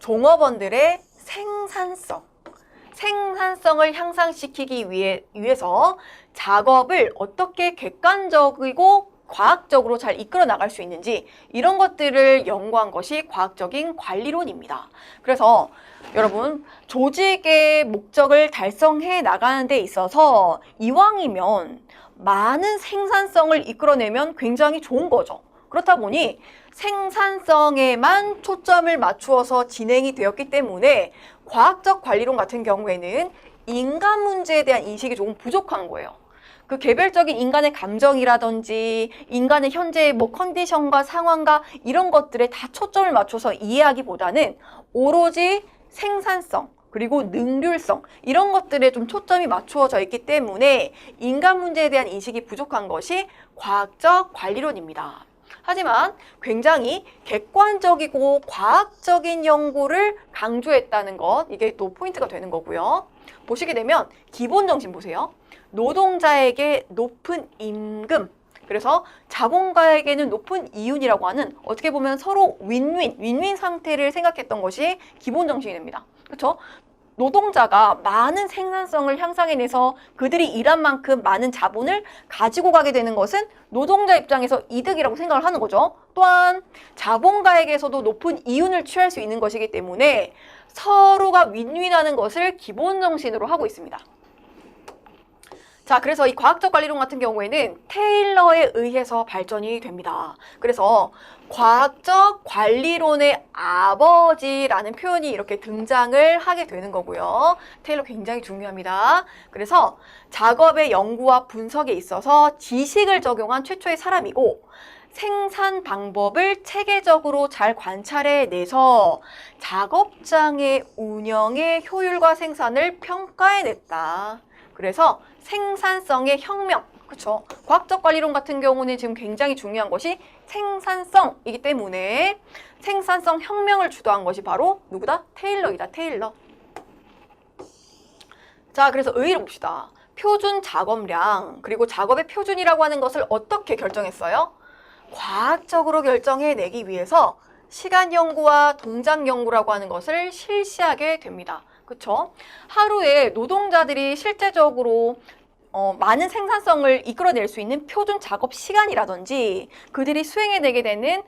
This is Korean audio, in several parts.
종업원들의 생산성을 향상시키기 위해서 작업을 어떻게 객관적이고 과학적으로 잘 이끌어 나갈 수 있는지 이런 것들을 연구한 것이 과학적인 관리론입니다. 그래서 여러분, 조직의 목적을 달성해 나가는 데 있어서 이왕이면 많은 생산성을 이끌어내면 굉장히 좋은 거죠. 그렇다 보니 생산성에만 초점을 맞추어서 진행이 되었기 때문에 과학적 관리론 같은 경우에는 인간 문제에 대한 인식이 조금 부족한 거예요. 그 개별적인 인간의 감정이라든지 인간의 현재의 컨디션과 상황과 이런 것들에 다 초점을 맞춰서 이해하기보다는 오로지 생산성 그리고 능률성 이런 것들에 좀 초점이 맞추어져 있기 때문에 인간 문제에 대한 인식이 부족한 것이 과학적 관리론입니다. 하지만 굉장히 객관적이고 과학적인 연구를 강조했다는 것, 이게 또 포인트가 되는 거고요. 보시게 되면 기본 정신 보세요. 노동자에게 높은 임금, 그래서 자본가에게는 높은 이윤이라고 하는 어떻게 보면 서로 윈윈 상태를 생각했던 것이 기본 정신이 됩니다. 그렇죠? 노동자가 많은 생산성을 향상해내서 그들이 일한 만큼 많은 자본을 가지고 가게 되는 것은 노동자 입장에서 이득이라고 생각을 하는 거죠. 또한 자본가에게서도 높은 이윤을 취할 수 있는 것이기 때문에 서로가 윈윈하는 것을 기본 정신으로 하고 있습니다. 자, 그래서 이 과학적 관리론 같은 경우에는 테일러에 의해서 발전이 됩니다. 그래서 과학적 관리론의 아버지라는 표현이 이렇게 등장을 하게 되는 거고요. 테일러 굉장히 중요합니다. 그래서 작업의 연구와 분석에 있어서 지식을 적용한 최초의 사람이고 생산 방법을 체계적으로 잘 관찰해내서 작업장의 운영의 효율과 생산을 평가해냈다. 그래서 생산성의 혁명, 그렇죠? 과학적 관리론 같은 경우는 지금 굉장히 중요한 것이 생산성이기 때문에 생산성 혁명을 주도한 것이 바로 누구다? 테일러이다, 테일러. 자, 그래서 의의를 봅시다. 표준 작업량, 그리고 작업의 표준이라고 하는 것을 어떻게 결정했어요? 과학적으로 결정해내기 위해서 시간 연구와 동작 연구라고 하는 것을 실시하게 됩니다. 그렇죠? 하루에 노동자들이 실제적으로 많은 생산성을 이끌어낼 수 있는 표준 작업 시간이라든지 그들이 수행해내게 되는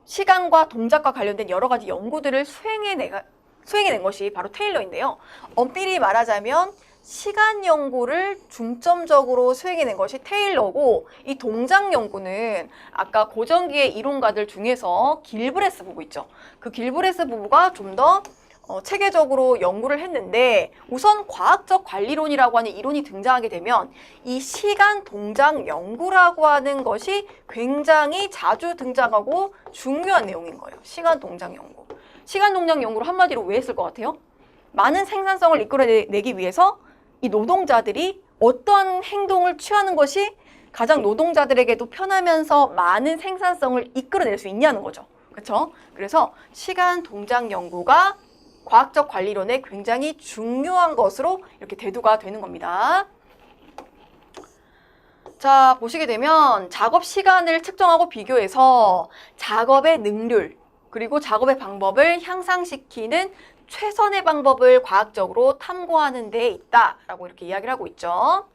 시간과 동작과 관련된 여러 가지 연구들을 수행해낸 것이 바로 테일러인데요. 엄밀히 말하자면 시간 연구를 중점적으로 수행해낸 것이 테일러고 이 동작 연구는 아까 고전기의 이론가들 중에서 길브레스 부부 있죠. 그 길브레스 부부가 좀 더 체계적으로 연구를 했는데 우선 과학적 관리론이라고 하는 이론이 등장하게 되면 이 시간 동작 연구라고 하는 것이 굉장히 자주 등장하고 중요한 내용인 거예요. 시간 동작 연구. 시간 동작 연구를 한마디로 왜 했을 것 같아요? 많은 생산성을 이끌어내기 위해서 이 노동자들이 어떤 행동을 취하는 것이 가장 노동자들에게도 편하면서 많은 생산성을 이끌어낼 수 있냐는 거죠. 그렇죠? 그래서 시간 동작 연구가 과학적 관리론에 굉장히 중요한 것으로 이렇게 대두가 되는 겁니다. 자, 보시게 되면 작업 시간을 측정하고 비교해서 작업의 능률, 그리고 작업의 방법을 향상시키는 최선의 방법을 과학적으로 탐구하는 데 있다라고 이렇게 이야기를 하고 있죠.